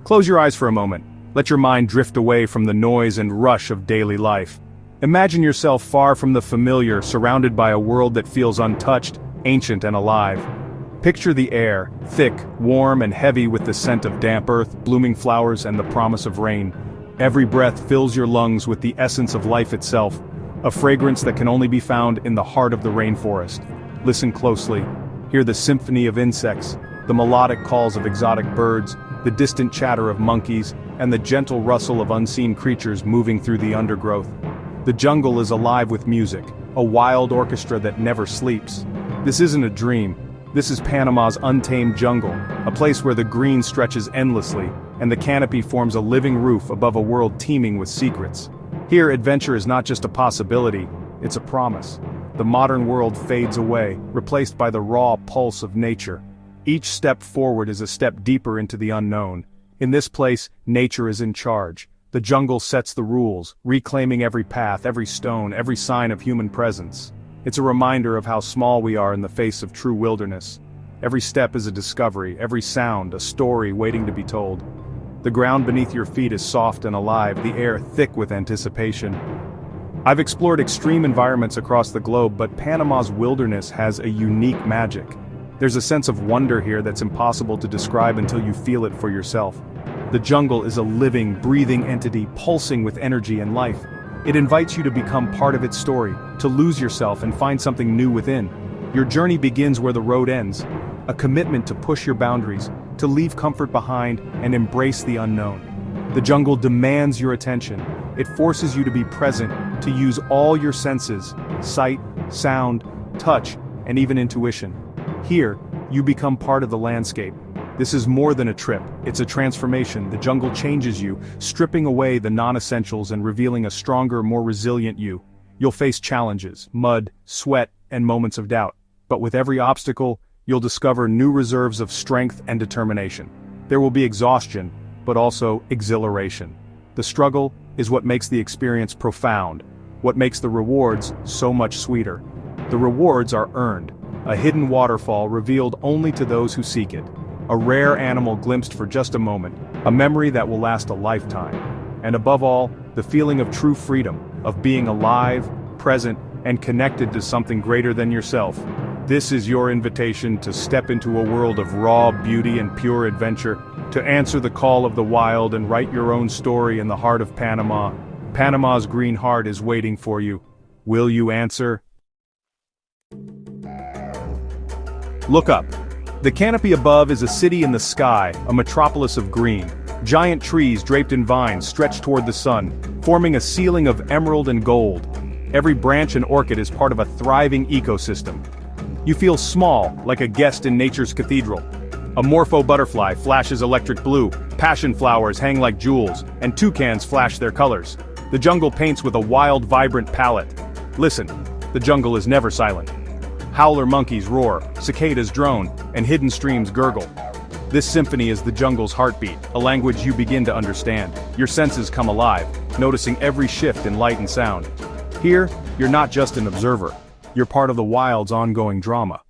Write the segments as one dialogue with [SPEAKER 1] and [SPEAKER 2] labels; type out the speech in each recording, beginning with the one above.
[SPEAKER 1] Close your eyes for a moment. Let your mind drift away from the noise and rush of daily life. Imagine yourself far from the familiar, surrounded by a world that feels untouched, ancient and alive. Picture the air, thick, warm and heavy with the scent of damp earth, blooming flowers and the promise of rain. Every breath fills your lungs with the essence of life itself, a fragrance that can only be found in the heart of the rainforest. Listen closely. Hear the symphony of insects, the melodic calls of exotic birds, the distant chatter of monkeys, and the gentle rustle of unseen creatures moving through the undergrowth. The jungle is alive with music, a wild orchestra that never sleeps. This isn't a dream. This is Panama's untamed jungle, a place where the green stretches endlessly, and the canopy forms a living roof above a world teeming with secrets. Here, adventure is not just a possibility, it's a promise. The modern world fades away, replaced by the raw pulse of nature. Each step forward is a step deeper into the unknown. In this place, nature is in charge. The jungle sets the rules, reclaiming every path, every stone, every sign of human presence. It's a reminder of how small we are in the face of true wilderness. Every step is a discovery, every sound, a story waiting to be told. The ground beneath your feet is soft and alive, the air thick with anticipation. I've explored extreme environments across the globe, but Panama's wilderness has a unique magic. There's a sense of wonder here that's impossible to describe until you feel it for yourself. The jungle is a living, breathing entity pulsing with energy and life. It invites you to become part of its story, to lose yourself and find something new within. Your journey begins where the road ends, a commitment to push your boundaries, to leave comfort behind and embrace the unknown. The jungle demands your attention. It forces you to be present, to use all your senses, sight, sound, touch, and even intuition. Here, you become part of the landscape. This is more than a trip, it's a transformation. The jungle changes you, stripping away the non-essentials and revealing a stronger, more resilient you. You'll face challenges, mud, sweat, and moments of doubt. But with every obstacle, you'll discover new reserves of strength and determination. There will be exhaustion, but also exhilaration. The struggle is what makes the experience profound, what makes the rewards so much sweeter. The rewards are earned, a hidden waterfall revealed only to those who seek it. A rare animal glimpsed for just a moment, a memory that will last a lifetime. And above all, the feeling of true freedom, of being alive, present, and connected to something greater than yourself. This is your invitation to step into a world of raw beauty and pure adventure, to answer the call of the wild and write your own story in the heart of Panama. Panama's green heart is waiting for you. Will you answer? Look up. The canopy above is a city in the sky, a metropolis of green. Giant trees draped in vines stretch toward the sun, forming a ceiling of emerald and gold. Every branch and orchid is part of a thriving ecosystem. You feel small, like a guest in nature's cathedral. A morpho butterfly flashes electric blue, passion flowers hang like jewels, and toucans flash their colors. The jungle paints with a wild, vibrant palette. Listen, the jungle is never silent. Howler monkeys roar, cicadas drone, and hidden streams gurgle. This symphony is the jungle's heartbeat, a language you begin to understand. Your senses come alive, noticing every shift in light and sound. Here, you're not just an observer. You're part of the wild's ongoing drama.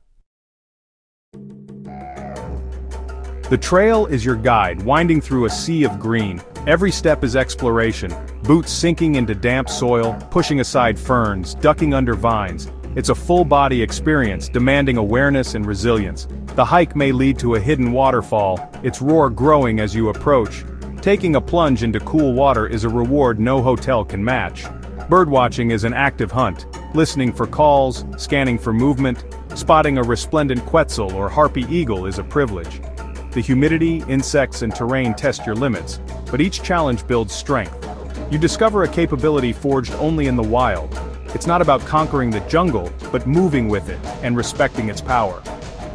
[SPEAKER 1] The trail is your guide, winding through a sea of green. Every step is exploration, boots sinking into damp soil, pushing aside ferns, ducking under vines. It's a full-body experience, demanding awareness and resilience. The hike may lead to a hidden waterfall, its roar growing as you approach. Taking a plunge into cool water is a reward no hotel can match. Birdwatching is an active hunt, listening for calls, scanning for movement. Spotting a resplendent quetzal or harpy eagle is a privilege. The humidity, insects, and terrain test your limits, but each challenge builds strength. You discover a capability forged only in the wild. It's not about conquering the jungle, but moving with it and respecting its power.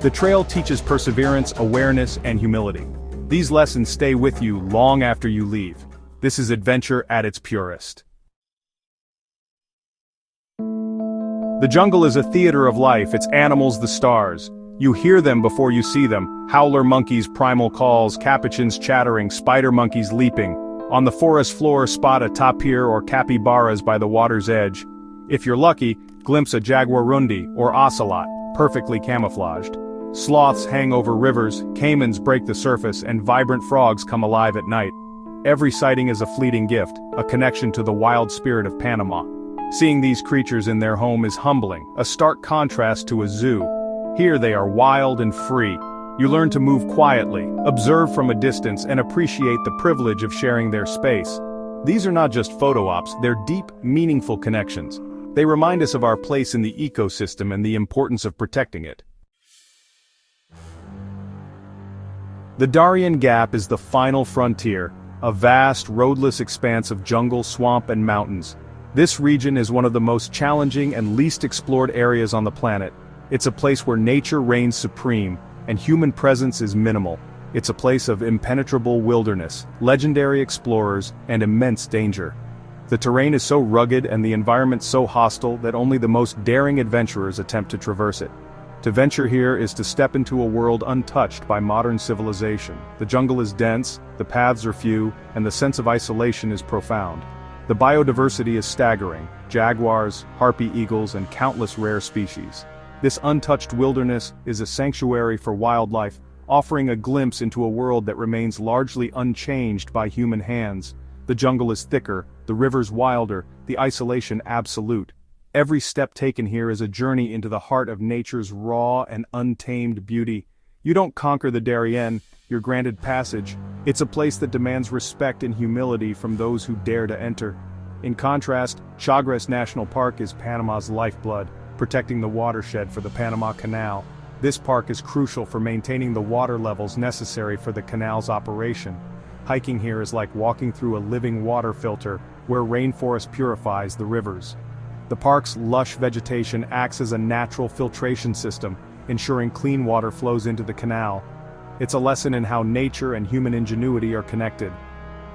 [SPEAKER 1] The trail teaches perseverance, awareness, and humility. These lessons stay with you long after you leave. This is adventure at its purest. The jungle is a theater of life, its animals the stars. You hear them before you see them, howler monkeys' primal calls, capuchins chattering, spider monkeys leaping. On the forest floor spot a tapir or capybaras by the water's edge. If you're lucky, glimpse a jaguarundi or ocelot, perfectly camouflaged. Sloths hang over rivers, caimans break the surface, and vibrant frogs come alive at night. Every sighting is a fleeting gift, a connection to the wild spirit of Panama. Seeing these creatures in their home is humbling, a stark contrast to a zoo. Here they are wild and free. You learn to move quietly, observe from a distance, and appreciate the privilege of sharing their space. These are not just photo ops, they're deep, meaningful connections. They remind us of our place in the ecosystem and the importance of protecting it. The Darien Gap is the final frontier, a vast, roadless expanse of jungle, swamp, and mountains. This region is one of the most challenging and least explored areas on the planet. It's a place where nature reigns supreme, and human presence is minimal. It's a place of impenetrable wilderness, legendary explorers, and immense danger. The terrain is so rugged and the environment so hostile that only the most daring adventurers attempt to traverse it. To venture here is to step into a world untouched by modern civilization. The jungle is dense, the paths are few, and the sense of isolation is profound. The biodiversity is staggering: jaguars, harpy eagles, and countless rare species. This untouched wilderness is a sanctuary for wildlife, offering a glimpse into a world that remains largely unchanged by human hands. The jungle is thicker, the rivers wilder, the isolation absolute. Every step taken here is a journey into the heart of nature's raw and untamed beauty. You don't conquer the Darien, you're granted passage. It's a place that demands respect and humility from those who dare to enter. In contrast, Chagres National Park is Panama's lifeblood, protecting the watershed for the Panama Canal. This park is crucial for maintaining the water levels necessary for the canal's operation. Hiking here is like walking through a living water filter, where rainforest purifies the rivers. The park's lush vegetation acts as a natural filtration system, ensuring clean water flows into the canal. It's a lesson in how nature and human ingenuity are connected.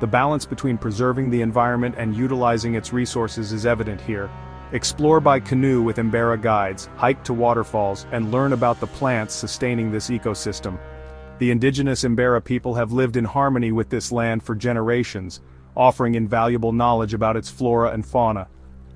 [SPEAKER 1] The balance between preserving the environment and utilizing its resources is evident here. Explore by canoe with Embera guides, hike to waterfalls, and learn about the plants sustaining this ecosystem. The indigenous Embera people have lived in harmony with this land for generations, offering invaluable knowledge about its flora and fauna.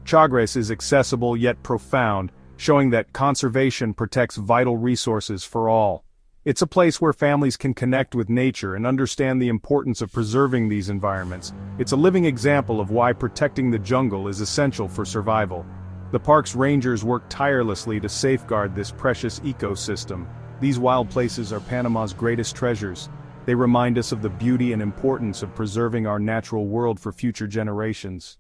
[SPEAKER 1] Chagres is accessible yet profound, showing that conservation protects vital resources for all. It's a place where families can connect with nature and understand the importance of preserving these environments. It's a living example of why protecting the jungle is essential for survival. The park's rangers work tirelessly to safeguard this precious ecosystem. These wild places are Panama's greatest treasures. They remind us of the beauty and importance of preserving our natural world for future generations.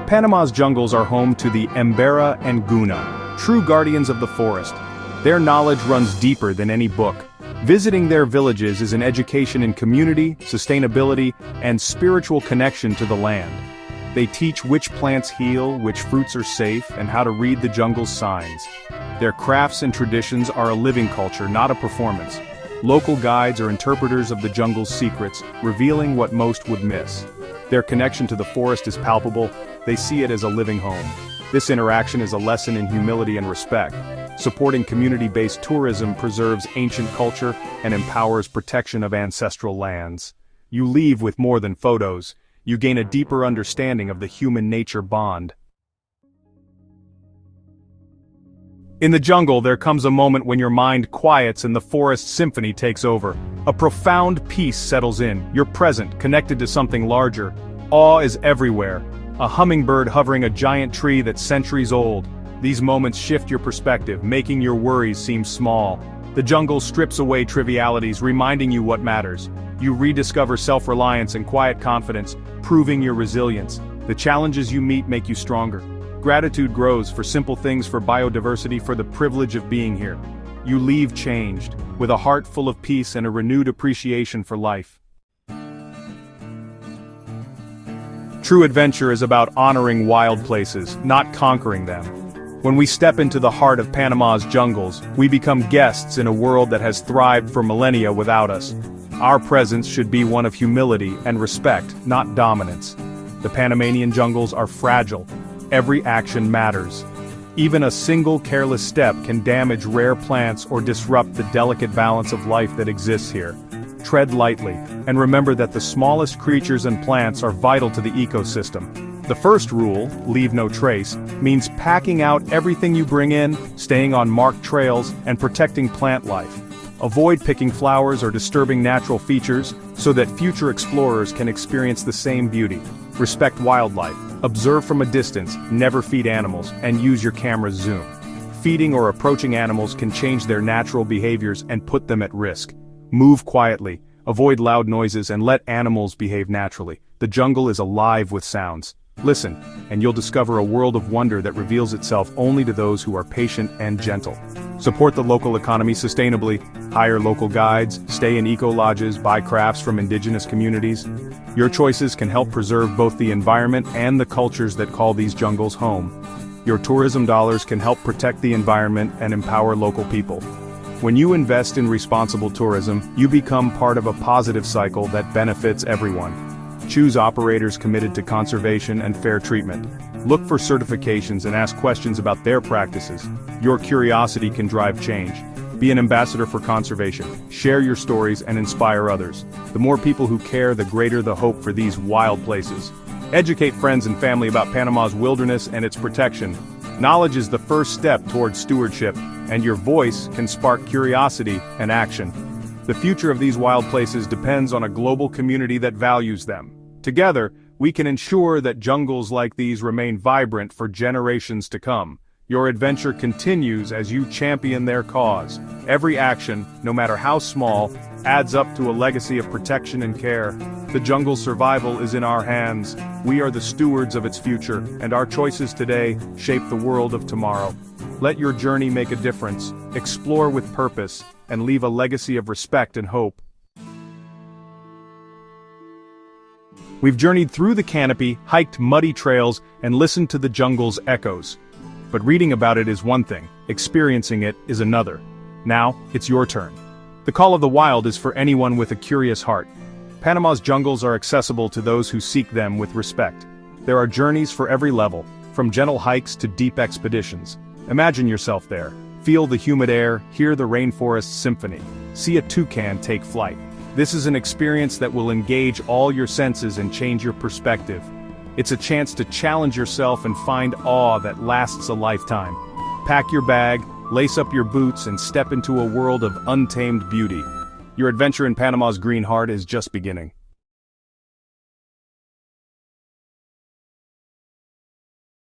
[SPEAKER 1] Panama's jungles are home to the Embera and Guna, true guardians of the forest. Their knowledge runs deeper than any book. Visiting their villages is an education in community, sustainability, and spiritual connection to the land. They teach which plants heal, which fruits are safe, and how to read the jungle's signs. Their crafts and traditions are a living culture, not a performance. Local guides are interpreters of the jungle's secrets, revealing what most would miss. Their connection to the forest is palpable. They see it as a living home. This interaction is a lesson in humility and respect. Supporting community-based tourism preserves ancient culture and empowers protection of ancestral lands. You leave with more than photos. You gain a deeper understanding of the human-nature bond. In the jungle, there comes a moment when your mind quiets and the forest symphony takes over. A profound peace settles in. You're present, connected to something larger. Awe is everywhere. A hummingbird hovering a giant tree that's centuries old. These moments shift your perspective, making your worries seem small. The jungle strips away trivialities, reminding you what matters. You rediscover self-reliance and quiet confidence, proving your resilience. The challenges you meet make you stronger. Gratitude grows for simple things, for biodiversity, for the privilege of being here. You leave changed, with a heart full of peace and a renewed appreciation for life. True adventure is about honoring wild places, not conquering them. When we step into the heart of Panama's jungles, we become guests in a world that has thrived for millennia without us. Our presence should be one of humility and respect, not dominance. The Panamanian jungles are fragile. Every action matters. Even a single careless step can damage rare plants or disrupt the delicate balance of life that exists here. Tread lightly, and remember that the smallest creatures and plants are vital to the ecosystem. The first rule, leave no trace, means packing out everything you bring in, staying on marked trails, and protecting plant life. Avoid picking flowers or disturbing natural features so that future explorers can experience the same beauty. Respect wildlife, observe from a distance, never feed animals, and use your camera's zoom. Feeding or approaching animals can change their natural behaviors and put them at risk. Move quietly, avoid loud noises, and let animals behave naturally. The jungle is alive with sounds. Listen, and you'll discover a world of wonder that reveals itself only to those who are patient and gentle. Support the local economy sustainably, hire local guides, stay in eco-lodges, buy crafts from indigenous communities. Your choices can help preserve both the environment and the cultures that call these jungles home. Your tourism dollars can help protect the environment and empower local people. When you invest in responsible tourism, you become part of a positive cycle that benefits everyone. Choose operators committed to conservation and fair treatment. Look for certifications and ask questions about their practices. Your curiosity can drive change. Be an ambassador for conservation. Share your stories and inspire others. The more people who care, the greater the hope for these wild places. Educate friends and family about Panama's wilderness and its protection. Knowledge is the first step towards stewardship, and your voice can spark curiosity and action. The future of these wild places depends on a global community that values them. Together, we can ensure that jungles like these remain vibrant for generations to come. Your adventure continues as you champion their cause. Every action, no matter how small, adds up to a legacy of protection and care. The jungle's survival is in our hands. We are the stewards of its future, and our choices today shape the world of tomorrow. Let your journey make a difference, explore with purpose, and leave a legacy of respect and hope. We've journeyed through the canopy, hiked muddy trails, and listened to the jungle's echoes. But reading about it is one thing, experiencing it is another. Now, it's your turn. The call of the wild is for anyone with a curious heart. Panama's jungles are accessible to those who seek them with respect. There are journeys for every level, from gentle hikes to deep expeditions. Imagine yourself there. Feel the humid air, hear the rainforest symphony. See a toucan take flight. This is an experience that will engage all your senses and change your perspective. It's a chance to challenge yourself and find awe that lasts a lifetime. Pack your bag, lace up your boots, and step into a world of untamed beauty. Your adventure in Panama's green heart is just beginning.